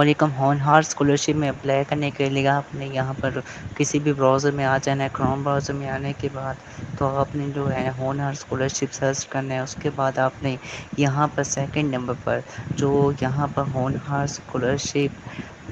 علیکم ہونہار اسکالرشپ میں اپلائی کرنے کے لیے آپ نے یہاں پر کسی بھی براؤزر میں آ جانا ہے، کروم براؤزر میں آنے کے بعد تو آپ نے جو ہے ہونہار اسکالرشپ سرچ کرنا ہے۔ اس کے بعد آپ نے یہاں پر سیکنڈ نمبر پر جو یہاں پر ہونہار اسکالرشپ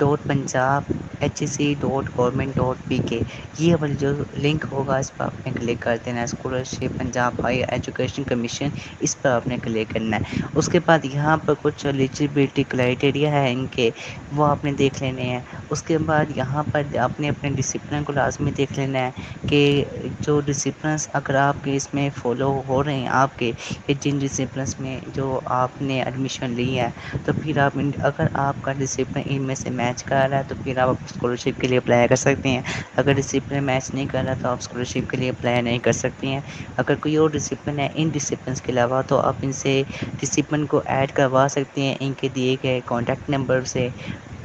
.punjab.hc.government.pk یہ والی جو لنک ہوگا اس پر آپ نے کلک کر دینا ہے، scholarship Punjab higher education commission, اس پر آپ نے کلک کرنا ہے۔ اس کے بعد یہاں پر کچھ ایلیجیبلٹی کرائٹیریا ہے ان کے، وہ آپ نے دیکھ لینے ہیں۔ اس کے بعد یہاں پر آپ نے اپنے ڈسپلن کو لازمی دیکھ لینا ہے کہ جو ڈسپلنس اگر آپ کے اس میں فالو ہو رہے ہیں آپ کے جن ڈسپلنس میں جو آپ نے ایڈمیشن لی ہے، تو پھر آپ اگر آپ کا ڈسپلن ان میں سے میچ کر رہا ہے تو پھر آپ اسکالرشپ کے لیے اپلائی کر سکتے ہیں۔ اگر ڈسپلن میچ نہیں کر رہا تو آپ اسکالرشپ کے لیے اپلائی نہیں کر سکتے ہیں۔ اگر کوئی اور ڈسپلن ہے ان ڈسپلنس کے علاوہ تو آپ ان سے ڈسپلن کو ایڈ کروا سکتے ہیں ان کے دیے گئے کانٹیکٹ نمبر سے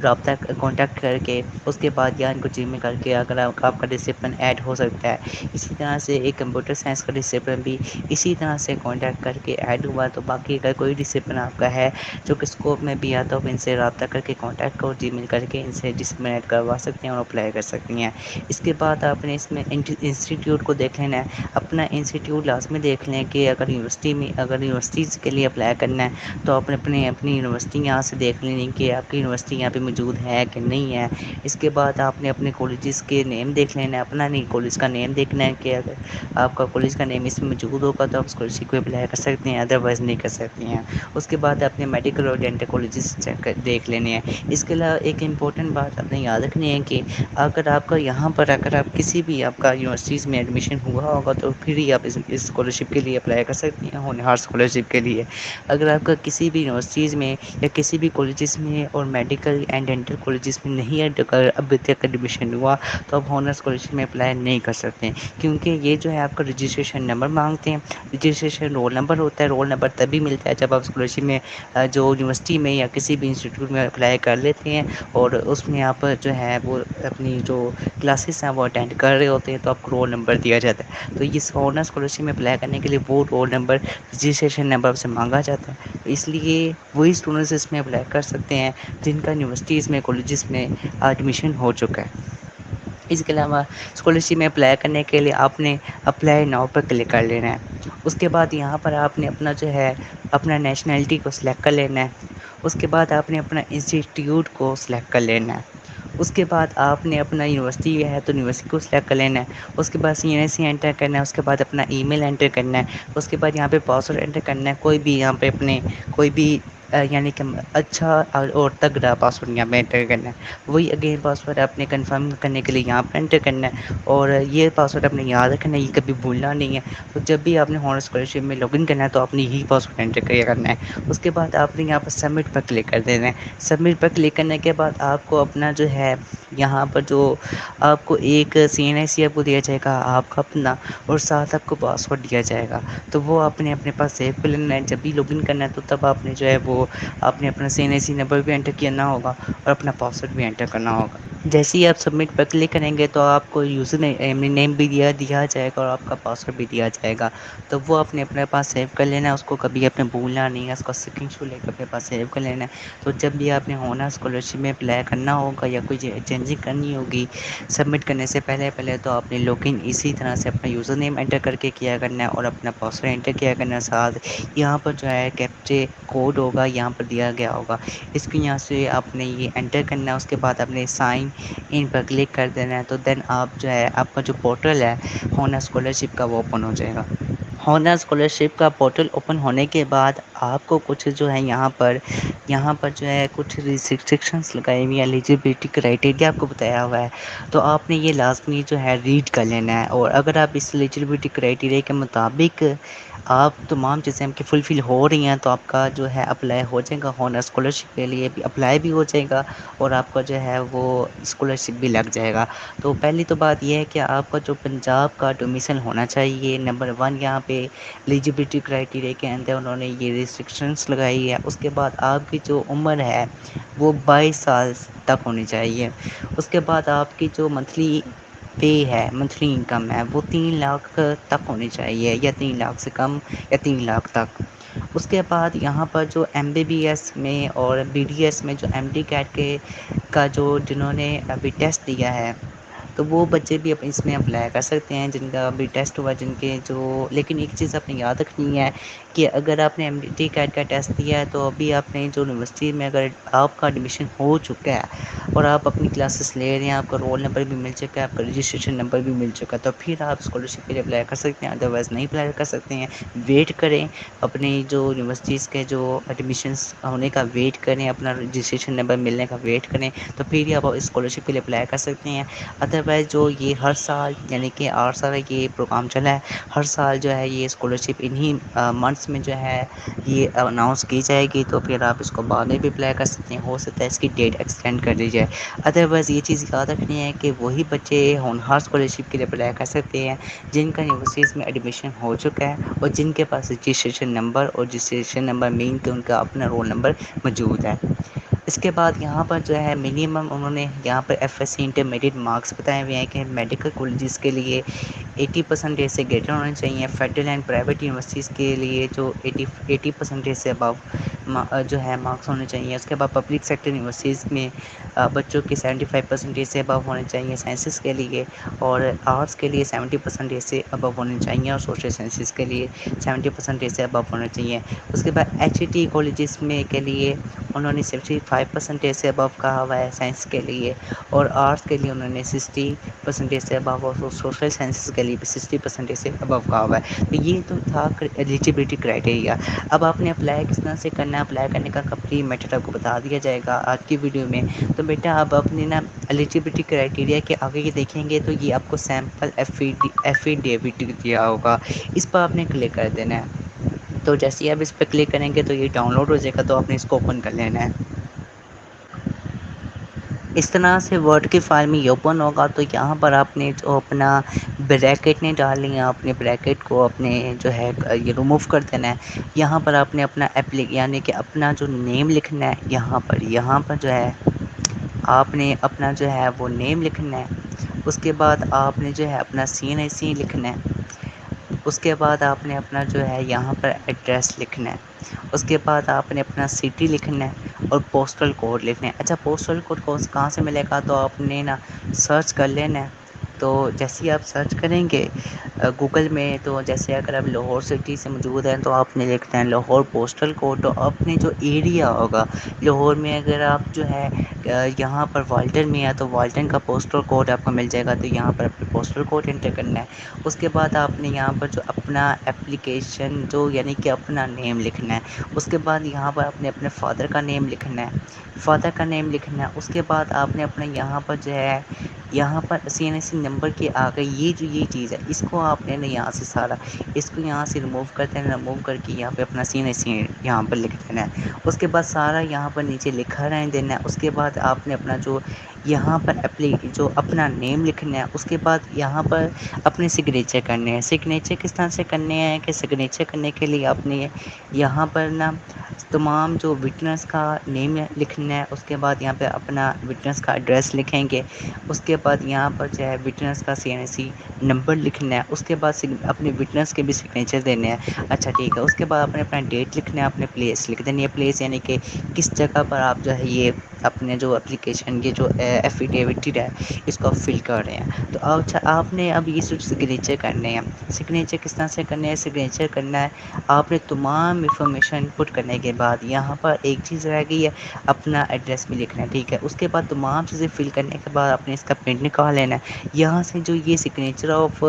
رابطہ کانٹیکٹ کر کے، اس کے بعد یا ان کو جی میں کر کے اگر آپ کا ڈسپلن ایڈ ہو سکتا ہے۔ اسی طرح سے ایک کمپیوٹر سائنس کا ڈسپلن بھی اسی طرح سے کانٹیکٹ کر کے ایڈ ہوا، تو باقی اگر کوئی ڈسپلن آپ کا ہے جو کہ اسکوپ میں بھی آتا ہو ان سے رابطہ کر کے کانٹیکٹ کو جی میل کر کے ان سے ڈسپلن ایڈ کروا سکتے ہیں اور اپلائی کر سکتی ہیں۔ اس کے بعد آپ نے اس میں انسٹیٹیوٹ کو دیکھ لینا ہے، اپنا انسٹیٹیوٹ لازمی دیکھ لیں کہ اگر یونیورسٹیز کے لیے اپلائی کرنا ہے تو آپ اپنی یونیورسٹی یہاں سے دیکھ لیں کہ آپ کی یونیورسٹی یہاں پہ موجود ہے کہ نہیں ہے۔ اس کے بعد آپ نے اپنے کالجز کے نیم دیکھ لینا ہے، اپنا نہیں کالج کا نیم دیکھنا ہے کہ اگر آپ کا کالج کا نیم اس میں موجود ہوگا تو آپ اسکالرشپ کو اپلائی کر سکتے ہیں، ادروائز نہیں کر سکتے ہیں۔ اس کے بعد اپنے میڈیکل اور ڈینٹل کالجز دیکھ لینے ہیں۔ اس کے علاوہ ایک امپورٹنٹ بات آپ نے یاد رکھنی ہے کہ اگر آپ کا یہاں پر اگر آپ کسی بھی آپ کا یونیورسٹیز میں ایڈمیشن ہوا ہوگا تو پھر ہی آپ اس اسکالرشپ کے لیے اپلائی کر سکتے ہیں، ہونہار اسکالرشپ کے لیے۔ اگر آپ کا کسی بھی یونیورسٹیز میں یا کسی بھی کالجز میں اور میڈیکل اینڈ ڈینٹل کالجز میں نہیں ابھی تک ایڈمیشن ہوا تو آپ ہونہار اسکالرشپ میں اپلائی نہیں کر سکتے ہیں، کیونکہ یہ جو ہے آپ کا رجسٹریشن نمبر مانگتے ہیں۔ رجسٹریشن رول نمبر ہوتا ہے، رول نمبر تبھی ملتا ہے جب آپ اسکالرشپ میں جو یونیورسٹی میں یا کسی بھی انسٹیٹیوٹ میں اپلائی کر لیتے ہیں اور اس میں آپ جو ہے وہ اپنی جو کلاسز ہیں وہ اٹینڈ کر رہے ہوتے ہیں تو آپ کو رول نمبر دیا جاتا ہے۔ تو یہ ہونہار اسکالرشپ میں اپلائی کرنے کے لیے وہ رول نمبر رجسٹریشن نمبر سے مانگا جاتا ہے، اس لیے وہی اسٹوڈنٹس اس میں اپلائی کر سکتے ہیں جن کا یونیورسٹیز میں کالجز میں ایڈمیشن ہو چکا ہے۔ اس کے علاوہ اسکالرشپ میں اپلائی کرنے کے لیے آپ نے اپلائی ناؤ پر کلک کر لینا ہے۔ اس کے بعد یہاں پر آپ نے اپنا جو ہے اپنا نیشنلٹی کو سلیکٹ کر لینا ہے۔ اس کے بعد آپ نے اپنا انسٹیٹیوٹ کو سلیکٹ کر لینا ہے۔ اس کے بعد آپ نے اپنا یونیورسٹی ہے تو یونیورسٹی کو سلیکٹ کر لینا ہے۔ اس کے بعد CNSE انٹر کرنا ہے، اس کے بعد اپنا ای میل انٹر کرنا ہے۔ اس کے بعد یہاں پہ پاسورڈ انٹر کرنا ہے، کوئی بھی یہاں پہ اپنے کوئی بھی یعنی کہ اچھا اور تگڑا پاسورڈ یہاں پہ انٹر کرنا ہے۔ وہی اگین پاسورڈ اپنے کنفرم کرنے کے لیے یہاں پہ انٹر کرنا ہے، اور یہ پاسورڈ اپنے یاد رکھنا ہے، یہ کبھی بھولنا نہیں ہے۔ تو جب بھی آپ نے ہونہار اسکالرشپ میں لاگ ان کرنا ہے تو آپ نے یہی پاسورڈ انٹر کرنا ہے۔ اس کے بعد آپ نے یہاں پر سبمٹ پر کلک کر دینا ہے۔ سبمٹ پر کلک کرنے کے بعد آپ کو اپنا جو ہے یہاں پر جو آپ کو ایک CNSE آپ کو دیا جائے گا آپ کا اپنا، اور ساتھ آپ کو پاسورڈ دیا جائے گا، تو وہ آپ نے اپنے پاس سیو کر لینا ہے۔ جب بھی لاگ ان کرنا ہے تو تب آپ نے جو ہے وہ آپ نے اپنا CNSE نمبر بھی انٹر کرنا ہوگا اور اپنا پاسورڈ بھی انٹر کرنا ہوگا۔ جیسے ہی آپ سبمٹ پر کلک کریں گے تو آپ کو یوزر نیم بھی دیا جائے گا اور آپ کا پاسورڈ بھی دیا جائے گا، تو وہ آپ نے اپنے پاس سیو کر لینا ہے۔ اس کو کبھی اپنے بھولنا نہیں ہے، اس کا اسکرین شاٹ لے کے اپنے پاس سیو کر لینا ہے۔ تو جب بھی آپ نے ہونہار اسکالرشپ میں اپلائی کرنا ہوگا یا کوئی چینجنگ کرنی ہوگی سبمٹ کرنے سے پہلے تو آپ نے لاگ ان اسی طرح سے اپنا یوزر نیم انٹر کر کے کیا کرنا ہے اور اپنا پاسورڈ انٹر کیا کرنا ہے۔ ساتھ یہاں پر جو ہے کیپچے کوڈ ہوگا یہاں پر دیا گیا ہوگا، اس کو یہاں سے آپ نے یہ انٹر کرنا ہے۔ اس کے بعد آپ نے سائن ان پر کلک کر دینا ہے، تو دین آپ جو ہے آپ کا جو پورٹل ہے ہونہار اسکالرشپ کا وہ اوپن ہو جائے گا۔ ہونہار اسکالرشپ کا پورٹل اوپن ہونے کے بعد آپ کو کچھ جو ہے یہاں پر جو ہے کچھ ریسٹرکشنس لگائی ہوئی ہیں، ایلیجیبلٹی کرائٹیریا آپ کو بتایا ہوا ہے، تو آپ نے یہ لازمی جو ہے ریڈ کر لینا ہے۔ اور اگر آپ اس ایلیجیبلٹی کرائٹیریا کے مطابق آپ تمام چیزیں کی فلفل ہو رہی ہیں تو آپ کا جو ہے اپلائی ہو جائے گا، ہونہار اسکالرشپ کے لیے بھی اپلائی بھی ہو جائے گا اور آپ کا جو ہے وہ اسکالرشپ بھی لگ جائے گا۔ تو پہلی تو بات یہ ہے کہ آپ کا جو پنجاب کا ڈومیسل ہونا چاہیے، نمبر 1 یہاں پہ ایلیجیبلٹی کرائٹیریا کے اندر انہوں نے یہ ریسٹرکشنس لگائی ہے۔ اس کے بعد آپ کی جو عمر ہے وہ 22 سال تک ہونی چاہیے۔ اس کے بعد آپ کی جو منتھلی پے ہے، منتھلی انکم ہے، وہ 3 لاکھ تک ہونی چاہیے، یا 3 لاکھ سے کم یا 3 لاکھ تک۔ اس کے بعد یہاں پر جو ایم بی بی ایس میں اور بی ڈی ایس میں جو ایم ڈی کیٹ کے کا جو جنہوں نے ابھی ٹیسٹ دیا ہے تو وہ بچے بھی اس میں اپلائی کر سکتے ہیں جن کا ابھی ٹیسٹ ہوا جن کے جو لیکن ایک چیز اپنے یاد رکھنی ہے کہ اگر آپ نے ایم ڈی کیٹ کا ٹیسٹ دیا ہے تو ابھی آپ نے جو یونیورسٹی میں اگر آپ کا ایڈمیشن ہو چکا ہے اور آپ اپنی کلاسز لے رہے ہیں آپ کا رول نمبر بھی مل چکا ہے آپ کا رجسٹریشن نمبر بھی مل چکا ہے تو پھر آپ اسکالرشپ کے لیے اپلائی کر سکتے ہیں ادروائز نہیں اپلائی کر سکتے ہیں ویٹ کریں اپنی جو یونیورسٹیز کے جو ایڈمیشنس ہونے کا ویٹ کریں اپنا رجسٹریشن نمبر ملنے کا ویٹ کریں تو پھر ہی آپ اسکالرشپ کے لیے اپلائی کر سکتے ہیں ادروائز جو یہ ہر سال یعنی کہ 8 سال یہ پروگرام چلا ہے ہر سال جو ہے یہ اسکالرشپ انہیں منتھس میں جو ہے یہ اناؤنس کی جائے گی تو پھر آپ اس کو بعد میں بھی اپلائی کر سکتے ہیں ہو سکتا ہے اس کی ڈیٹ ایکسٹینڈ کر دی جائے ادروائز یہ چیز یاد رکھنی ہے کہ وہی بچے ہونہار اسکالرشپ کے لیے اپلائی کر سکتے ہیں جن کا یونیورسٹیز میں ایڈمیشن ہو چکا ہے اور جن کے پاس رجسٹریشن نمبر اور رجسٹریشن نمبر مین کے ان کا اپنا رول نمبر موجود ہے اس کے بعد یہاں پر جو ہے منیمم انہوں نے یہاں پر F S C intermediate marks بتائے ہوئے ہیں کہ میڈیکل کالجز کے لیے 80% سے گریٹر ہونے چاہیے فیڈرل اینڈ پرائیویٹ یونیورسٹیز کے لیے جو 80% سے ابو جو ہے مارکس ہونے چاہیے اس کے بعد پبلک سیکٹر یونیورسٹیز میں بچوں کی 75% سے ابو ہونے چاہیے سائنسز کے لیے اور آرٹس کے لیے 70% سے ابو ہونے چاہیے اور سوشل سائنسز کے لیے 70% سے ابو ہونا چاہیے اس کے بعد ایچ ای ٹی کالجز میں کے لیے انہوں نے 65% سے ابو کہا ہوا ہے سائنس کے لیے اور آرٹس کے لیے انہوں نے 60% سے ابو اور سوشل سائنسز کے لیے بھی 60% سے ابو کہا ہوا ہے تو یہ تو تھا ایلیجیبلٹی کرائٹیریا اب آپ نے اپلائی کس طرح سے کرنا ہے اپلائی کرنے کا کمپلیٹ میتھڈ آپ کو بتا دیا جائے گا آج کی ویڈیو میں تو بیٹا اب اپنے نا ایلیجیبلٹی کرائٹیریا کے آگے یہ دیکھیں گے تو یہ آپ کو سیمپل ایفیڈیوٹ دیا ہوگا اس پر آپ نے کلک کر دینا ہے تو جیسے ہی آپ اس پہ کلک کریں گے تو یہ ڈاؤن لوڈ ہو جائے گا تو آپ نے اس کو اوپن کر لینا ہے اس طرح سے ورڈ کی فائل میں یہ اوپن ہوگا تو یہاں پر آپ نے جو اپنا بریکٹ نہیں ڈالنی ہے اپنے بریکٹ کو اپنے جو ہے یہ ریموو کر دینا ہے یہاں پر آپ نے اپنا یعنی کہ اپنا جو نیم لکھنا ہے یہاں پر جو ہے آپ نے اپنا جو ہے وہ نیم لکھنا ہے اس کے بعد آپ نے جو ہے اپنا سی لکھنا ہے اس کے بعد آپ نے اپنا جو ہے یہاں پر ایڈریس لکھنا ہے اس کے بعد آپ نے اپنا سٹی لکھنا ہے اور پوسٹل کوڈ لکھنا ہے اچھا پوسٹل کوڈ کو کہاں سے ملے گا تو آپ نے نا سرچ کر لینا ہے تو جیسے ہی آپ سرچ کریں گے گوگل میں تو جیسے اگر آپ لاہور سٹی سے موجود ہیں تو آپ نے لکھتے ہیں لاہور پوسٹل کوڈ تو اپنے جو ایریا ہوگا لاہور میں اگر آپ جو ہے یہاں پر والٹن میں ہے تو والٹن کا پوسٹل کوڈ آپ کو مل جائے گا تو یہاں پر پوسٹل کوڈ انٹر کرنا ہے اس کے بعد آپ نے یہاں پر جو اپنا اپلیکیشن جو یعنی کہ اپنا نیم لکھنا ہے اس کے بعد یہاں پر اپنے اپنے فادر کا نیم لکھنا ہے فادر کا نیم لکھنا ہے اس کے بعد آپ نے اپنا یہاں پر جو ہے یہاں پر سی این سی نمبر کے آ گئی یہ چیز ہے اس کو آپ نے یہاں سے سارا اس کو یہاں سے ریموو کرتے ہیں ریموو کر کے یہاں پہ اپنا سی یہاں پر لکھ دینا ہے اس کے بعد سارا یہاں پر نیچے لکھا رہنے دینا ہے اس کے بعد آپ نے اپنا جو یہاں پر جو اپنا نیم لکھنا ہے اس کے بعد یہاں پر اپنے سگنیچر کرنے ہیں سگنیچر کس طرح سے کرنے ہیں کہ سگنیچر کرنے کے لیے آپ نے یہاں پر نا تمام جو وٹنس کا نیم لکھنا ہے اس کے بعد یہاں پہ اپنا وٹنس کا ایڈریس لکھیں گے اس کے بعد یہاں پر جو ہے وٹنس کا سی نمبر لکھنا ہے اس کے بعد اپنے وٹنس کے بھی سگنیچر دینے ہیں اچھا ٹھیک ہے اس کے بعد اپنے اپنا ڈیٹ لکھنا ہے اپنے پلیس لکھ دینی ہے پلیس یعنی کہ کس جگہ پر آپ جو ہے یہ اپنے جو اپلیکیشن یہ جو ایفیڈیوٹڈ ہے اس کو آپ فل کر رہے ہیں تو اچھا آپ نے اب یہ صرف سگنیچر کرنے ہیں سگنیچر کس طرح سے کرنے ہیں سگنیچر کرنا ہے آپ نے تمام انفارمیشن پٹ کرنے کے بعد یہاں پر ایک چیز رہ گئی ہے اپنا ایڈریس بھی لکھنا ہے ٹھیک ہے اس کے بعد تمام چیزیں فل کرنے کے بعد آپ نے اس کا پرنٹ نکال لینا ہے یہاں سے جو یہ سگنیچر آف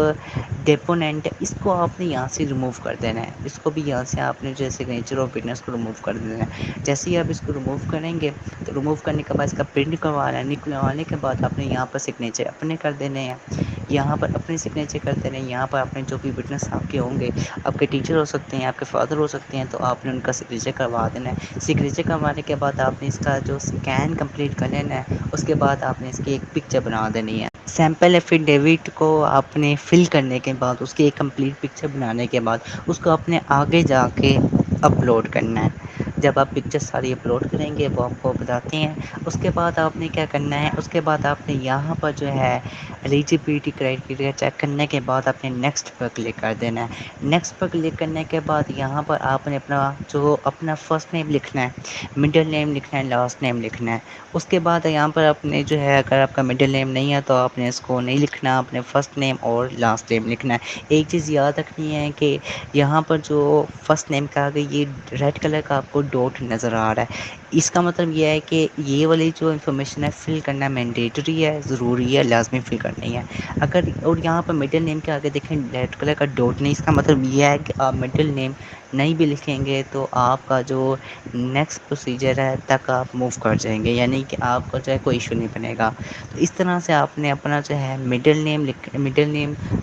ڈیپوننٹ اس کو آپ نے یہاں سے ریموو کر دینا ہے اس کو بھی یہاں سے آپ نے جو سگنیچر آف وٹنس کو ریموو کر دینا ہے جیسے ہی آپ اس کو ریموو کریں گے تو ریموو کرنے کے بعد اس کا پرنٹ نکلوانا ہے نکلوانے کے بعد آپ نے یہاں پر سگنیچر اپنے کر دینے ہیں یہاں پر اپنے سگنیچر کرتے ہیں یہاں پر اپنے جو بھی وٹنس آپ کے ہوں گے آپ کے ٹیچر ہو سکتے ہیں آپ کے فادر ہو سکتے ہیں تو آپ نے ان کا سگنیچر کروا دینا ہے سگنیچر کروانے کے بعد آپ نے اس کا جو اسکین کمپلیٹ کر لینا ہے اس کے بعد آپ نے اس کی ایک پکچر بنا دینی ہے سیمپل ایفیڈیوٹ کو آپ نے فل کرنے کے بعد اس کی ایک کمپلیٹ پکچر بنانے کے بعد اس کو اپنے آگے جا کے اپلوڈ کرنا ہے جب آپ پکچر ساری اپلوڈ کریں گے وہ آپ کو بتاتے ہیں. اس کے بعد آپ نے کیا کرنا ہے، اس کے بعد آپ نے یہاں پر جو ہے ایلیجیبلٹی کرائٹیریا چیک کرنے کے بعد اپنے نیکسٹ پر کلک کر دینا ہے. نیکسٹ پر کلک کرنے کے بعد یہاں پر آپ نے اپنا فرسٹ نیم لکھنا ہے، مڈل نیم لکھنا ہے، لاسٹ نیم لکھنا ہے. اس کے بعد یہاں پر اپنے جو ہے اگر آپ کا مڈل نیم نہیں ہے تو آپ نے اس کو نہیں لکھنا، اپنے فرسٹ نیم اور لاسٹ نیم لکھنا ہے. ایک چیز یاد رکھنی ہے کہ یہاں پر جو فرسٹ نیم کا آگے یہ ریڈ کلر کا آپ کو ڈاٹ نظر آ رہا ہے، اس کا مطلب یہ ہے کہ یہ والی جو انفارمیشن ہے فل کرنا مینڈیٹری ہے، ضروری ہے، لازمی فل کرنی ہے. اگر اور یہاں پر مڈل نیم کے آگے دیکھیں ریڈ کلر کا ڈاٹ نہیں، اس کا مطلب یہ ہے کہ آپ مڈل نیم نہیں بھی لکھیں گے تو آپ کا جو نیکسٹ پروسیجر ہے تک آپ موو کر جائیں گے، یعنی کہ آپ کو جو ہے کوئی ایشو نہیں بنے گا. تو اس طرح سے آپ نے اپنا جو ہے مڈل نیم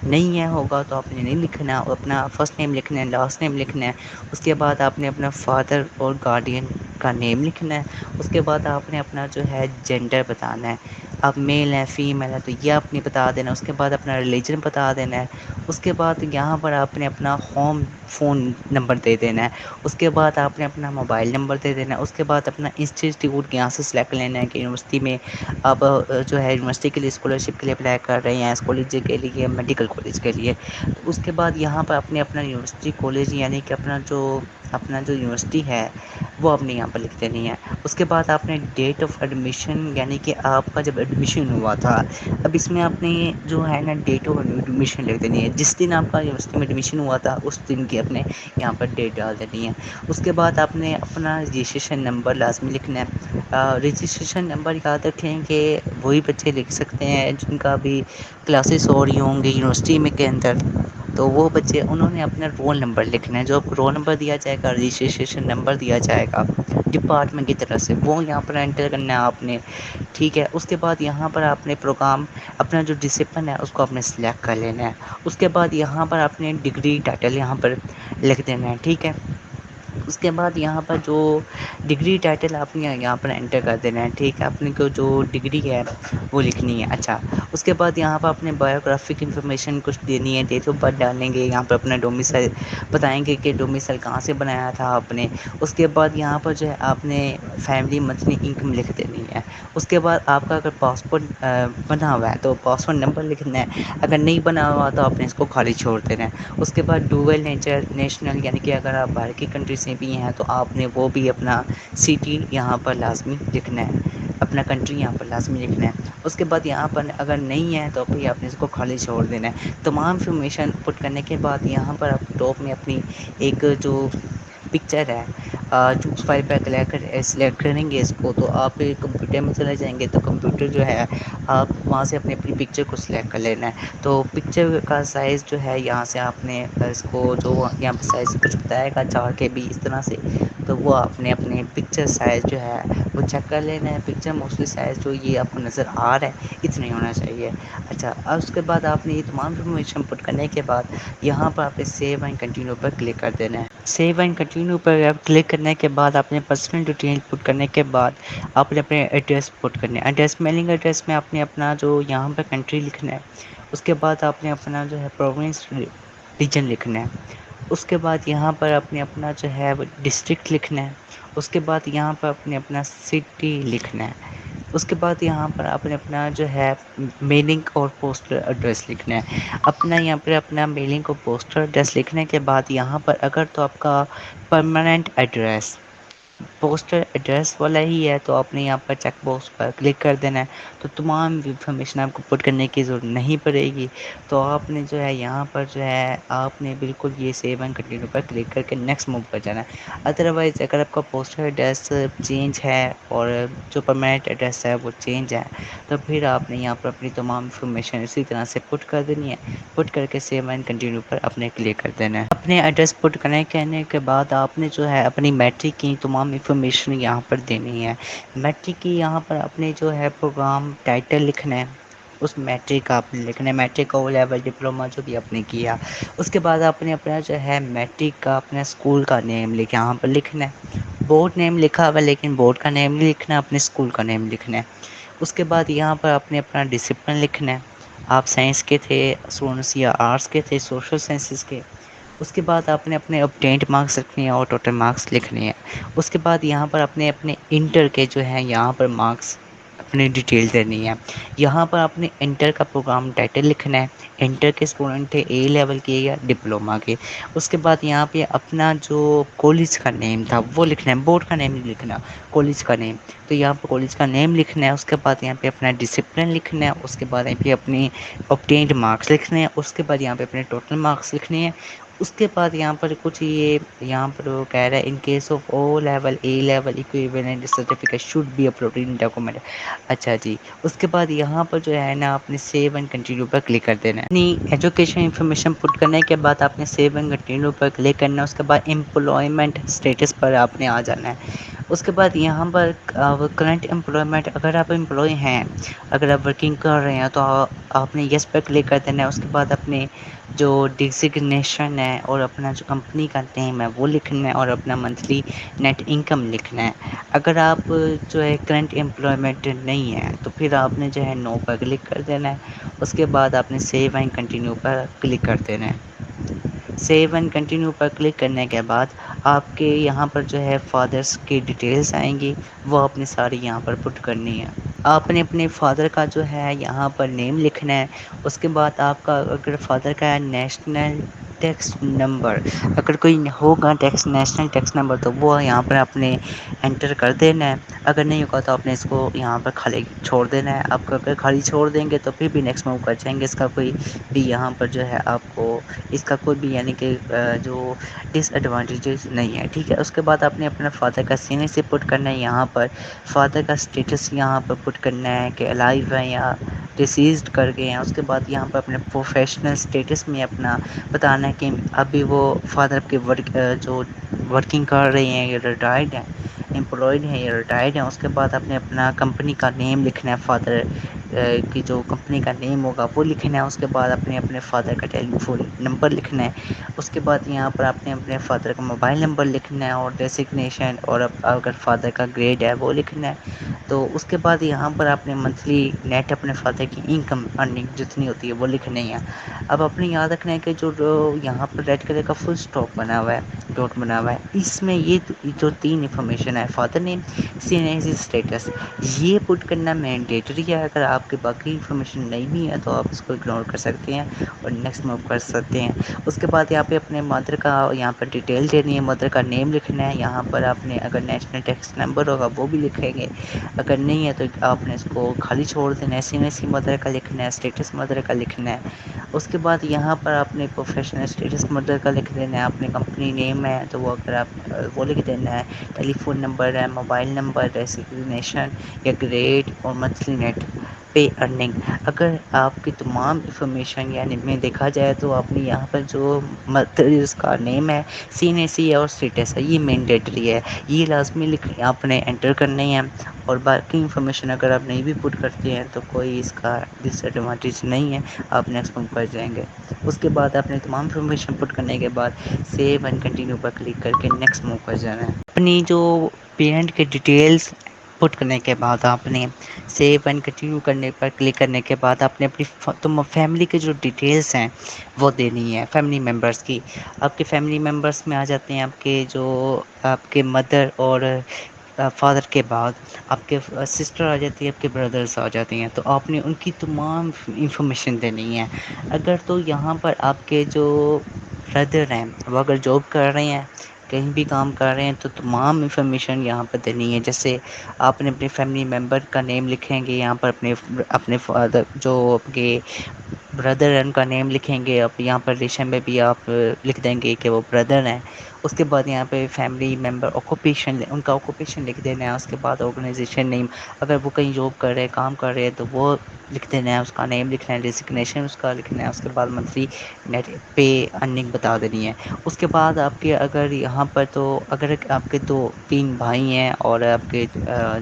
نہیں ہے ہوگا تو آپ نے نہیں لکھنا، اور اپنا فرسٹ نیم لکھنا ہے، لاسٹ نیم لکھنا ہے. اس کے بعد آپ نے اپنا فادر اور گارڈین کا نیم لکھنا ہے. اس کے بعد آپ نے اپنا جو ہے جینڈر بتانا ہے، اب میل ہے فیمیل ہے تو یہ آپ نے بتا دینا. اس کے بعد اپنا ریلیجن بتا دینا ہے. اس کے بعد یہاں پر آپ نے اپنا ہوم فون نمبر دے دینا ہے. اس کے بعد آپ نے اپنا موبائل نمبر دے دینا ہے. اس کے بعد اپنا انسٹیٹیوٹ یہاں سے سلیکٹ لینا ہے کہ یونیورسٹی میں اب جو ہے یونیورسٹی کے لیے اسکالرشپ کے لیے اپلائی کر رہے ہیں، کالج کے لیے، میڈیکل کالج کے لیے. تو اس کے بعد یہاں پر اپنا یونیورسٹی کالج یعنی کہ اپنا جو یونیورسٹی ہے وہ آپ نے یہاں پر لکھ دینی ہے. اس کے بعد آپ نے ڈیٹ آف ایڈمیشن یعنی کہ آپ کا جب ایڈمیشن ہوا تھا، اب اس میں آپ نے جو ہے نا ڈیٹ آف ایڈمیشن لکھ دینی ہے. جس دن آپ کا یونیورسٹی میں ایڈمیشن ہوا تھا اس دن کی اپنے یہاں پر ڈیٹ ڈال دینی ہے. اس کے بعد آپ نے اپنا رجسٹریشن نمبر لازمی لکھنا ہے. رجسٹریشن نمبر یاد رکھیں کہ وہی بچے لکھ سکتے ہیں جن کا بھی کلاسز ہو رہی ہوں گی یونیورسٹی میں کے اندر. تو وہ بچے انہوں نے اپنا رول نمبر لکھنا ہے، جو رول نمبر دیا جائے گا، رجسٹریشن نمبر دیا جائے گا ڈپارٹمنٹ کی طرف سے، وہ یہاں پر انٹر کرنا ہے آپ نے. ٹھیک ہے. اس کے بعد یہاں پر آپ نے پروگرام اپنا جو ڈسپلن ہے اس کو اپنے سلیکٹ کر لینا ہے. اس کے بعد یہاں پر اپنے ڈگری ٹائٹل یہاں پر لکھ دینا ہے. ٹھیک ہے. اس کے بعد یہاں پر جو ڈگری ٹائٹل آپ نے یہاں پر انٹر کر دینا ہے. ٹھیک ہے. اپنی کو جو ڈگری ہے وہ لکھنی ہے. اچھا. اس کے بعد یہاں پر اپنے بایوگرافک انفارمیشن کچھ دینی ہے، ڈیٹ آف برتھ ڈالیں گے، یہاں پر اپنا ڈومیسائل بتائیں گے کہ ڈومیسائل کہاں سے بنایا تھا آپ نے. اس کے بعد یہاں پر جو ہے آپ نے فیملی منتھلی انکم لکھ دینی ہے. اس کے بعد آپ کا اگر پاسپورٹ بنا ہوا ہے تو پاسپورٹ نمبر لکھنا ہے، اگر نہیں بنا ہوا تو آپ نے اس کو خالی چھوڑ دینا ہے. اس کے بعد ڈویل نیشنل یعنی کہ اگر آپ باہر کی کنٹری سے بھی ہیں تو آپ نے وہ بھی اپنا سٹی یہاں پر لازمی لکھنا ہے، اپنا کنٹری یہاں پر لازمی لکھنا ہے. اس کے بعد یہاں پر اگر نہیں ہے تو پھر آپ نے اس کو خالی چھوڑ دینا ہے. تمام انفارمیشن پٹ کرنے کے بعد یہاں پر آپ ٹاپ میں اپنی ایک جو پکچر ہے جو اس فائل پہ سلیکٹ کریں گے اس کو تو آپ کمپیوٹر میں چلے جائیں گے تو کمپیوٹر جو ہے آپ وہاں سے اپنی پکچر کو سلیکٹ کر لینا ہے. تو پکچر کا سائز جو ہے یہاں سے آپ نے اس کو جو یہاں پہ سائز کچھ بتائے گا 4 KB اس طرح سے، تو وہ آپ نے اپنے پکچر سائز جو ہے وہ چیک کر لینا ہے. پکچر موسٹلی سائز جو یہ آپ کو نظر آ رہا ہے اتنا ہی ہونا چاہیے. اچھا. اب اس کے بعد آپ نے یہ تمام انفارمیشن پٹ کرنے کے بعد یہاں پر آپ نے save and continue per click کر دینا ہے. Save and continue per click کرنے کے بعد اپنے پرسنل ڈیٹیل پٹ کرنے کے بعد آپ نے اپنے ایڈریس پٹ کرنے ہے. ایڈریس میلنگ ایڈریس میں آپ نے اپنا جو یہاں پہ کنٹری لکھنا ہے. اس کے بعد آپ نے اپنا جو ہے پروونس ریجن لکھنا ہے. اس کے بعد یہاں پر اپنے اپنا جو ہے ڈسٹرکٹ لکھنا ہے. اس کے بعد یہاں پر اپنے اپنا سٹی لکھنا ہے. اس کے بعد یہاں پر آپ نے اپنا جو ہے میننگ اور پوسٹل ایڈریس لکھنا ہے. اپنا یہاں پہ اپنا میلنگ اور پوسٹل ایڈریس لکھنے کے بعد یہاں پر اگر تو آپ کا پرماننٹ ایڈریس پوسٹل ایڈریس والا ہی ہے تو آپ نے یہاں پر چیک باکس پر کلک کر دینا ہے. تو تمام انفارمیشن آپ کو پٹ کرنے کی ضرورت نہیں پڑے گی. تو آپ نے جو ہے یہاں پر جو ہے آپ نے بالکل یہ save and continue per click کر کے نیکسٹ موو پر جانا ہے. ادروائز اگر آپ کا پوسٹل ایڈریس چینج ہے اور جو پرماننٹ ایڈریس ہے وہ چینج ہے تو پھر آپ نے یہاں پر اپنی تمام انفارمیشن اسی طرح سے پٹ کر دینی ہے. پٹ کر کے سیو اینڈ کنٹینیو پر اپنے کلک کر دینا ہے. اپنے ایڈریس پٹ کرنے کہنے کے بعد آپ نے جو ہے اپنی میٹرک کی تمام انفارمیشن یہاں پر دینی ہے. میٹرک کی یہاں پر اپنے جو ہے پروگرام ٹائٹل لکھنا ہے. اس میٹرک کا آپ نے لکھنا ہے، میٹرک او لیول ڈپلوما جو بھی آپ نے کیا. اس کے بعد آپ نے اپنا جو ہے میٹرک کا اپنا اسکول کا نیم یہاں پر لکھنا ہے. بورڈ نیم لکھا ہوا لیکن بورڈ کا نیم نہیں لکھنا، اپنے اسکول کا نیم لکھنا ہے. اس کے بعد یہاں پر آپ نے اپنا ڈسپلن لکھنا ہے. آپ سائنس کے تھے اسٹوڈنٹس یا آرٹس کے تھے، سوشل سائنسز کے. اس کے بعد آپ نے اپنے obtained مارکس رکھنے ہیں اور ٹوٹل مارکس لکھنے ہیں. اس کے بعد یہاں پر اپنے اپنے انٹر کے جو ہیں یہاں پر مارکس اپنی ڈیٹیل دینی ہے. یہاں پر اپنے انٹر کا پروگرام ٹائٹل لکھنا ہے. انٹر کے اسٹوڈنٹ تھے اے لیول کے یا ڈپلوما کے. اس کے بعد یہاں پہ اپنا جو کالج کا نیم تھا وہ لکھنا ہے, بورڈ کا نیم نہیں لکھنا, کالج کا نیم. تو یہاں پہ کالج کا نیم لکھنا ہے. اس کے بعد یہاں پہ اپنا ڈسپلن لکھنا ہے. اس کے بعد یہاں پہ اپنی obtained مارکس لکھنے ہیں. اس کے بعد یہاں پہ اپنے ٹوٹل مارکس لکھنے ہیں. اس کے بعد یہاں پر کچھ یہ یہاں پر کہہ رہا ہے in case of O level A level equivalent certificate should be uploaded in document. اچھا جی, اس کے بعد یہاں پر جو ہے نا اپنے save and continue per click کر دینا ہے. اپنی ایجوکیشن انفارمیشن پٹ کرنے کے بعد آپ نے save and continue per click کرنا ہے. اس کے بعد امپلائمنٹ اسٹیٹس پر آپ نے آ جانا ہے. اس کے بعد یہاں پر کرنٹ امپلائمنٹ اگر آپ امپلائی ہیں, اگر آپ ورکنگ کر رہے ہیں تو آپ نے یس پہ کلک کر دینا ہے. اس کے بعد اپنے جو ڈزگنیشن ہے اور اپنا جو کمپنی کا نیم ہے وہ لکھنا ہے اور اپنا منتھلی نیٹ انکم لکھنا ہے. اگر آپ جو ہے کرنٹ امپلائمنٹ نہیں ہے تو پھر آپ نے جو ہے نو پر کلک کر دینا ہے. اس کے بعد آپ نے save and continue per click کر دینا ہے. Save and continue per click کرنے کے بعد آپ کے یہاں پر جو ہے فادرس کی ڈیٹیلس آئیں گی, وہ اپنی ساری یہاں پر پٹ کرنی ہے. آپ نے اپنے فادر کا جو ہے یہاں پر نیم لکھنا ہے. اس کے بعد آپ کا اگر فادر کا نیشنل ٹیکس نمبر اگر کوئی ہوگا نیشنل ٹیکس نمبر تو وہ یہاں پر اپنے انٹر کر دینا ہے. اگر نہیں ہوگا تو آپ نے اس کو یہاں پر خالی چھوڑ دینا ہے. آپ کو اگر خالی چھوڑ دیں گے تو پھر بھی نیکسٹ موو کر جائیں گے. اس کا کوئی بھی یہاں پر جو ہے آپ کو اس کا کوئی بھی یعنی کہ جو ڈس ایڈوانٹیجز نہیں ہے, ٹھیک ہے. اس کے بعد آپ نے اپنا فادر کا سینئر سے پٹ کرنا ہے. یہاں پر فادر کا اسٹیٹس یہاں پر پٹ کرنا ہے کہ الائیو ہے یا ڈسیزڈ کر گئے ہیں. اس کے بعد یہاں پر اپنے پروفیشنل اسٹیٹس میں اپنا بتانا ہے کہ ابھی وہ فادر کے ورک جو ورکنگ کر رہے ہیں یا ریٹائرڈ ہیں, امپلائڈ ہیں یا ریٹائرڈ ہیں. اس کے بعد آپ نے اپنا کمپنی کا نیم لکھنا ہے. فادر کی جو کمپنی کا نیم ہوگا وہ لکھنا ہے. اس کے بعد اپنے فادر کا ٹیلیفون نمبر لکھنا ہے. اس کے بعد یہاں پر آپ نے اپنے فادر کا موبائل نمبر لکھنا ہے اور ڈیسگنیشن اور اگر فادر کا گریڈ ہے وہ لکھنا ہے. تو اس کے بعد یہاں پر آپ نے منتھلی نیٹ اپنے فادر کی انکم ارننگ جتنی ہوتی ہے وہ لکھنی ہے. اب اپنے یاد رکھنا ہے کہ جو یہاں پر ریڈ کلر کا فل اسٹاپ بنا ہوا ہے, ڈاٹ بنا ہوا ہے, اس میں یہ جو تین انفارمیشن ہے فادر نیم سینئر اسٹیٹس یہ پٹ کرنا مینڈیٹری ہے. اگر آپ کے باقی انفارمیشن نہیں بھی ہے تو آپ اس کو اگنور کر سکتے ہیں اور نیکسٹ موو کر سکتے ہیں. اس کے بعد یہاں پہ اپنے مدر کا یہاں پر ڈیٹیل دینی ہے. مدر کا نیم لکھنا ہے. یہاں پر آپ نے اگر نیشنل ٹیکس نمبر ہوگا وہ بھی لکھیں گے. اگر نہیں ہے تو آپ نے اس کو خالی چھوڑ دینا ہے. سینئر مدر کا لکھنا ہے, اسٹیٹس مدر کا لکھنا ہے. اس کے بعد یہاں پر آپ نے پروفیشنل اسٹیٹس مدر کا لکھ دینا ہے. اپنی کمپنی نیم ہے تو وہ اگر آپ وہ لکھ دینا ہے. ٹیلیفون نمبر ہے, موبائل نمبر, ڈیسگنیشن یا گریڈ اور منتھلی نیٹ پے ارننگ. اگر آپ کی تمام انفارمیشن یعنی میں دیکھا جائے تو آپ نے یہاں پر جو مدر اس کا نیم ہے سینئر سی اور اسٹیٹس ہے یہ مینڈیٹری ہے. یہ لازمی آپ نے انٹر کرنے ہیں. اور باقی انفارمیشن اگر آپ نہیں بھی پٹ کرتے ہیں تو کوئی اس کا ڈس ایڈوانٹیج نہیں ہے, آپ نیکسٹ موو پر جائیں گے. اس کے بعد اپنے تمام انفارمیشن پٹ کرنے کے بعد save and continue per click کر کے نیکسٹ موو پر جانا ہے. اپنی جو پیرنٹ کے ڈیٹیلس پٹ کرنے کے بعد آپ نے سیو اینڈ کنٹینیو کرنے پر کلک کرنے کے بعد آپ نے اپنی فیملی کے جو ڈیٹیلس ہیں وہ دینی ہے. فیملی ممبرس کی آپ کے فیملی ممبرس میں آ جاتے ہیں آپ کے جو آپ کے مدر اور فادر کے بعد آپ کے سسٹر آ جاتی ہے, آپ کے بردرس آ جاتے ہیں. تو آپ نے ان کی تمام انفارمیشن دینی ہے. اگر تو یہاں پر آپ کے جو بردر ہیں وہ اگر جاب کر رہے ہیں, کہیں بھی کام کر رہے ہیں, تو تمام انفارمیشن یہاں پہ دینی ہے. جیسے آپ نے اپنے فیملی ممبر کا نیم لکھیں گے, یہاں پر اپنے فادر جو آپ کے بردر ان کا نیم لکھیں گے. اب یہاں پر ریشن میں بھی آپ لکھ دیں گے کہ وہ بردر ہیں. اس کے بعد یہاں پہ فیملی ممبر آکوپیشن ان کا آکوپیشن لکھ دینا ہے. اس کے بعد آرگنائزیشن نیم اگر وہ کہیں جاب کر رہے کام کر رہے ہیں تو وہ لکھ دینا ہے. اس کا نیم لکھنا ہے, ڈیزگنیشن اس کا لکھنا ہے. اس کے بعد منتھلی نیٹ پے ارننگ بتا دینی ہے. اس کے بعد آپ کے اگر یہاں پر تو اگر آپ کے دو تین بھائی ہیں اور آپ کے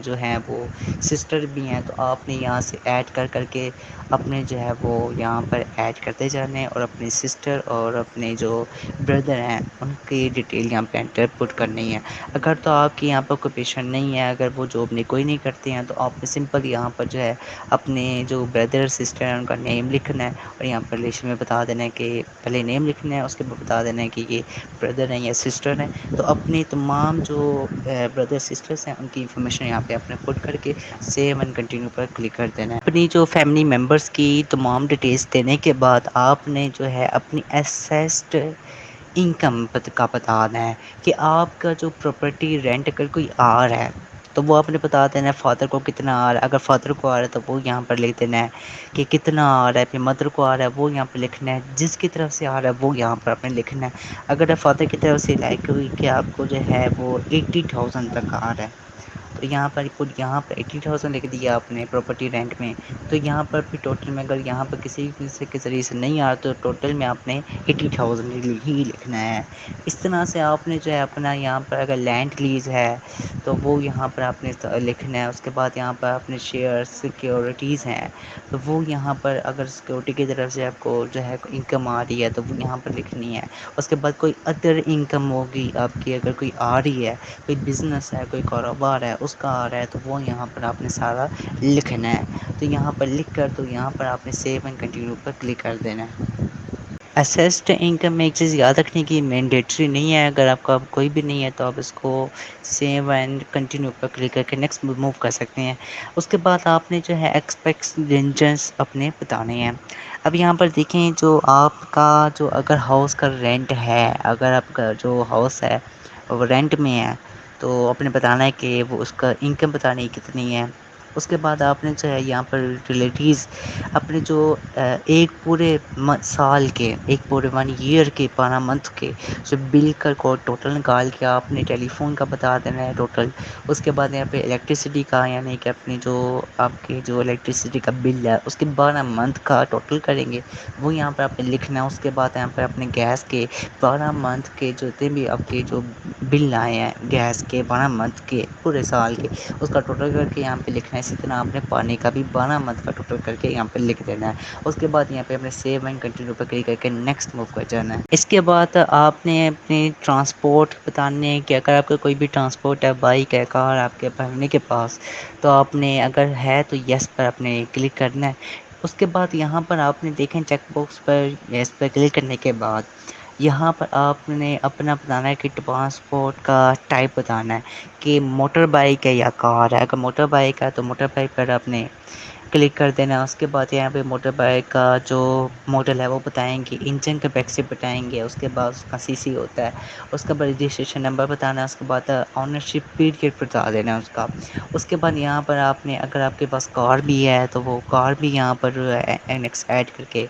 جو ہیں وہ سسٹر بھی ہیں تو آپ نے یہاں سے ایڈ کر کے اپنے جو ہے وہ یہاں پر ایڈ کرتے جانے ہیں. اور اپنی سسٹر اور اپنے جو بردر ہیں ان کی ڈیٹیل ڈیٹیل یہاں پہ انٹر پٹ کرنی ہے. اگر تو آپ کے یہاں پر کوئی پیشنٹ نہیں ہے, اگر وہ جاب نہیں کوئی نہیں کرتے ہیں, تو آپ نے سمپل یہاں پر جو ہے اپنے جو بردر سسٹر ہیں ان کا نیم لکھنا ہے, اور یہاں پر لیسٹ میں بتا دینا ہے کہ پہلے نیم لکھنا ہے, اس کے بعد بتا دینا ہے کہ یہ بردر ہیں یا سسٹر ہیں. تو اپنی تمام جو بردر سسٹرس ہیں ان کی انفارمیشن یہاں پہ اپنے پٹ کر کے save and continue per click کر دینا ہے. اپنی جو فیملی ممبرس کی تمام ڈیٹیلس دینے کے بعد آپ نے جو ہے اپنی اسیسڈ انکم کا بتانا ہے کہ آپ کا جو پراپرٹی رینٹ اگر کوئی آ رہا ہے تو وہ آپ نے بتا دینا ہے فادر کو کتنا آ رہا ہے. اگر فادر کو آ رہا ہے تو وہ یہاں پر لکھ دینا ہے کہ کتنا آ رہا ہے. پھر مدر کو آ رہا ہے وہ یہاں پہ لکھنا ہے, جس کی طرف سے آ رہا ہے وہ یہاں پر اپنے لکھنا ہے. اگر فادر کی طرف سے لائک ہوئی کہ آپ کو جو ہے وہ 80,000 تک آ رہا ہے, تو یہاں پر 80,000 لکھ دیا آپ نے پراپرٹی رینٹ میں. تو یہاں پر بھی ٹوٹل میں اگر یہاں پر کسی کے ذریعے سے نہیں آ رہا تو ٹوٹل میں آپ نے 80,000 ہی لکھنا ہے. اس طرح سے آپ نے جو ہے اپنا یہاں پر اگر لینڈ لیز ہے تو وہ یہاں پر آپ نے لکھنا ہے. اس کے بعد یہاں پر اپنے شیئر سیکورٹیز ہیں تو وہ یہاں پر اگر سیکورٹی کی طرف سے آپ کو جو ہے انکم آ رہی ہے تو وہ یہاں پر لکھنی ہے. اس کے بعد کوئی ادر انکم ہوگی آپ کی, اگر کوئی آ رہی ہے, کوئی بزنس ہے, کوئی کاروبار ہے, اس کا آ رہا ہے, تو وہ یہاں پر آپ نے سارا لکھنا ہے. تو یہاں پر لکھ کر تو یہاں پر آپ نے save and continue per click کر دینا ہے. اسسڈ انکم میں ایک چیز یاد رکھنے کی مینڈیٹری نہیں ہے, اگر آپ کا کوئی بھی نہیں ہے تو آپ اس کو save and continue per click کر کے نیکسٹ موو کر سکتے ہیں. اس کے بعد آپ نے جو ہے ایکسپیکٹینس اپنے بتانے ہیں. اب یہاں پر دیکھیں جو آپ کا جو اگر ہاؤس کا رینٹ ہے, اگر آپ کا جو ہاؤس ہے وہ رینٹ میں ہے تو آپ نے بتانا ہے کہ وہ اس کا انکم بتانی کتنی ہے. اس کے بعد آپ نے چاہے یہاں پر ریلیٹیوز اپنے جو ایک پورے سال کے, ایک پورے 1 ایئر کے, 12 منتھ کے جو بل کا کو ٹوٹل نکال کے آپ نے ٹیلی فون کا بتا دینا ہے ٹوٹل. اس کے بعد یہاں پہ الیکٹریسٹی کا یعنی کہ اپنی جو آپ کی جو الیکٹریسٹی کا بل ہے اس کے 12 منتھ کا ٹوٹل کریں گے, وہ یہاں پہ آپ نے لکھنا ہے. اس کے بعد یہاں پہ اپنے گیس کے 12 منتھ کے جتنے بھی آپ کے جو بل آئے ہیں گیس کے 12 منتھ کے پورے سال کے, اس کا ٹوٹل کر کے یہاں پہ لکھنا ہے. اسی طرح آپ نے پانی کا بھی 12 منتھ کا ٹوٹل کر کے یہاں پہ لکھ دینا ہے. اس کے بعد یہاں پہ اپنے سیو اینڈ کنٹینیو پہ کلک کر کے نیکسٹ موو کر جانا ہے. اس کے بعد آپ نے اپنی ٹرانسپورٹ بتانے کہ اگر آپ کا کوئی بھی ٹرانسپورٹ ہے, بائک ہے, کار آپ کے پڑھنے کے پاس, تو آپ نے اگر ہے تو یس پر اپنے کلک کرنا ہے. اس کے بعد یہاں پر آپ نے دیکھیں چیک باکس پر یس پر کلک کرنے کے بعد یہاں پر آپ نے اپنا بتانا ہے کہ ٹرانسپورٹ کا ٹائپ بتانا ہے کہ موٹر بائک ہے یا کار ہے. اگر موٹر بائک ہے تو موٹر بائک پر آپ نے کلک کر دینا. اس کے بعد یہاں پہ موٹر بائک کا جو ماڈل ہے وہ بتائیں گے, انجن کیپیسٹی بتائیں گے, اس کے بعد اس کا سی سی ہوتا ہے, اس کا بعد رجسٹریشن نمبر بتانا ہے, اس کے بعد آنرشپ پیریڈ بتا دینا ہے اس کا. اس کے بعد یہاں پر آپ نے اگر آپ کے پاس کار بھی ہے تو وہ کار بھی یہاں پر اینکس ایڈ کر کے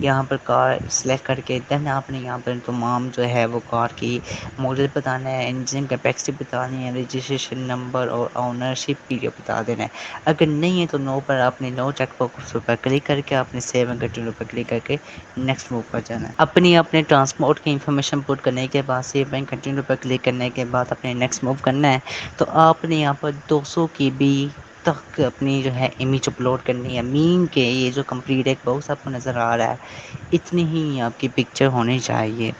یہاں پر کار سلیکٹ کر کے دین آپ نے یہاں پر تمام جو ہے وہ کار کی ماڈل بتانا ہے, انجن کیپیسٹی بتانی ہے, رجسٹریشن نمبر اور آنرشپ پیریڈ بتا دینا ہے. اگر نہیں ہے تو نو پر آپ نے نو چیک باکس پر کلک کر کے اپنے save and continue per click کر کے نیکسٹ موو پر جانا ہے. اپنے ٹرانسپورٹ کی انفارمیشن پٹ کرنے کے بعد save and continue per click کرنے کے بعد اپنے نیکسٹ موو کرنا ہے. تو آپ نے یہاں پر 200 کی بی تک اپنی جو ہے امیج اپلوڈ کرنی ہے. مین کے یہ جو کمپلیٹ ایک باکس آپ کو نظر آ رہا ہے اتنی ہی آپ کی پکچر ہونی چاہیے.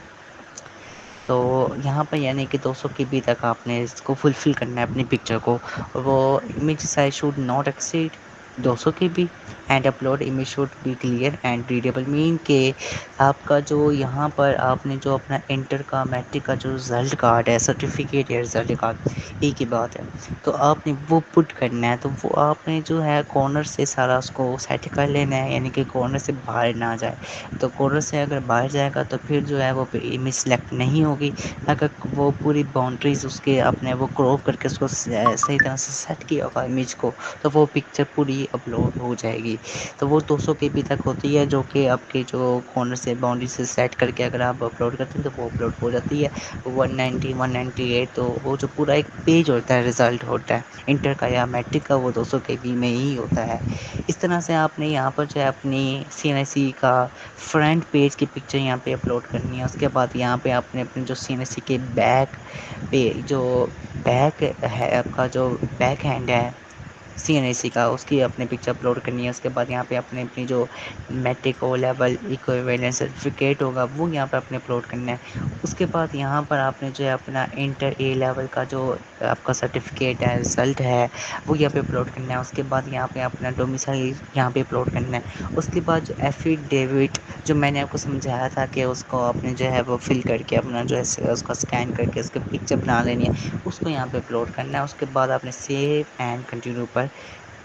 تو یہاں پہ یعنی کہ 200 کی بی تک آپ نے اس کو فلفل کرنا ہے اپنی پکچر کو. وہ image size should not exceed 200 K B and upload image should be clear and readable. Mean کہ آپ کا جو یہاں پر آپ نے جو اپنا انٹر کا میٹرک کا جو رزلٹ کارڈ ہے, سرٹیفکیٹ یا رزلٹ کارڈ ایک ہی بات ہے, تو آپ نے وہ پٹ کرنا ہے. تو وہ آپ نے جو ہے کارنر سے سارا اس کو سیٹ کر لینا ہے, یعنی کہ کارنر سے باہر نہ جائے. تو کارنر سے اگر باہر جائے گا تو پھر جو ہے وہ امیج سلیکٹ نہیں ہوگی. اگر وہ پوری باؤنڈریز اس کے اپنے وہ کراپ کر کے اس کو صحیح طرح سے سیٹ کیا ہوگا امیج کو, تو وہ پکچر پوری اپلوڈ ہو جائے گی. تو وہ 200 کے بی تک ہوتی ہے جو کہ آپ کے جو کارنر سے باؤنڈری سے سیٹ کر کے اگر آپ اپلوڈ کرتے ہیں تو وہ اپلوڈ ہو جاتی ہے. 190 198 تو وہ جو پورا ایک پیج ہوتا ہے رزلٹ ہوتا ہے انٹر کا یا میٹرک کا, وہ 200 کے بی میں ہی ہوتا ہے. اس طرح سے آپ نے یہاں پر جو ہے اپنی سی این ایس سی کا فرنٹ پیج کی پکچر یہاں پہ اپلوڈ کرنی ہے. اس کے بعد یہاں پہ آپ نے اپنے جو سی این ایس سی کے بیک پہ جو بیک ہے آپ کا جو بیک ہینڈ ہے سی این ای سی کا، اس کی اپنے پکچر اپلوڈ کرنی ہے. اس کے بعد یہاں پہ اپنی جو matric O level equivalent certificate ہوگا وہ یہاں پہ اپنے اپلوڈ کرنا ہے. اس کے بعد یہاں پر آپ نے جو ہے اپنا انٹر اے لیول کا جو آپ کا سرٹیفکیٹ ہے، رزلٹ ہے، وہ یہاں پہ اپلوڈ کرنا ہے. اس کے بعد یہاں پہ اپنا ڈومیسائل یہاں پہ اپلوڈ کرنا ہے. اس کے بعد جو ایفیڈیوٹ جو میں نے آپ کو سمجھایا تھا کہ اس کو آپ نے جو ہے وہ فل کر کے اپنا جو ہے اس کو اسکین کر کے اس کے پکچر بنا لینی ہے، اس کو یہاں پہ اپلوڈ کرنا ہے. اس کے بعد آپ نے save and continue per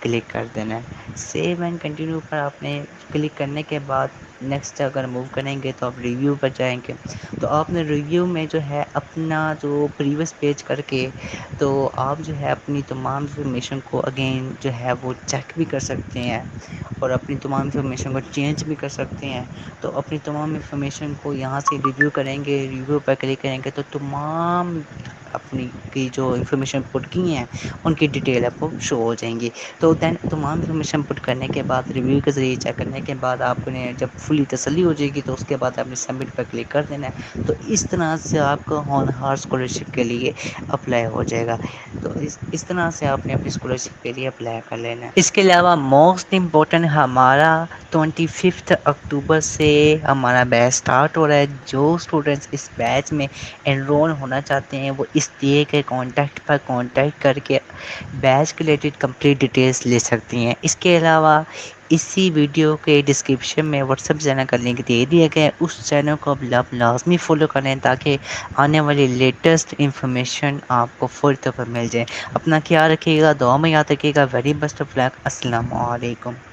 click کر دینا ہے. سیو اینڈ کنٹینیو پر آپ نے کلک کرنے کے بعد نیکسٹ اگر موو کریں گے تو آپ ریویو پر جائیں گے. تو آپ نے ریویو میں جو ہے اپنا جو پریویس پیج کر کے تو آپ جو ہے اپنی تمام انفارمیشن کو اگین جو ہے وہ چیک بھی کر سکتے ہیں اور اپنی تمام انفارمیشن کو چینج بھی کر سکتے ہیں. تو اپنی تمام انفارمیشن کو یہاں سے ریویو کریں گے، ریویو پر کلک کریں گے تو تمام اپنی کی جو انفارمیشن پٹ کی ہیں ان کی ڈیٹیل آپ کو شو ہو جائیں گی. تو دین تمام انفارمیشن پٹ کرنے کے بعد ریویو کے ذریعے چیک کرنے کے بعد آپ نے جب فلی تسلی ہو جائے گی تو اس کے بعد آپ نے سبمٹ پر کلک کر دینا ہے. تو اس طرح سے آپ کا ہونہار اسکالرشپ کے لیے اپلائی ہو جائے گا. تو اس طرح سے آپ نے اپنی اسکالرشپ کے لیے اپلائی کر لینا ہے. اس کے علاوہ موسٹ امپورٹنٹ ہمارا 25 اکتوبر سے ہمارا بیچ اسٹارٹ ہو رہا ہے. جو اسٹوڈنٹس اس بیچ میں انرول ہونا چاہتے ہیں وہ اس دیے کے کانٹیکٹ پر کانٹیکٹ کر کے بیچ کے ریلیٹڈ کمپلیٹ ڈیٹیلس لے سکتی ہیں. اس کے علاوہ اسی ویڈیو کے ڈسکرپشن میں واٹس ایپ چینل کا لنک دے دیا گیا ہے، اس چینل کو آپ لازمی فالو کریں تاکہ آنے والی لیٹسٹ انفارمیشن آپ کو فوری طور پر مل جائے. اپنا خیال رکھیے گا، دعا میں یاد رکھیے گا. ویری بیسٹ آف لک. السلام علیکم.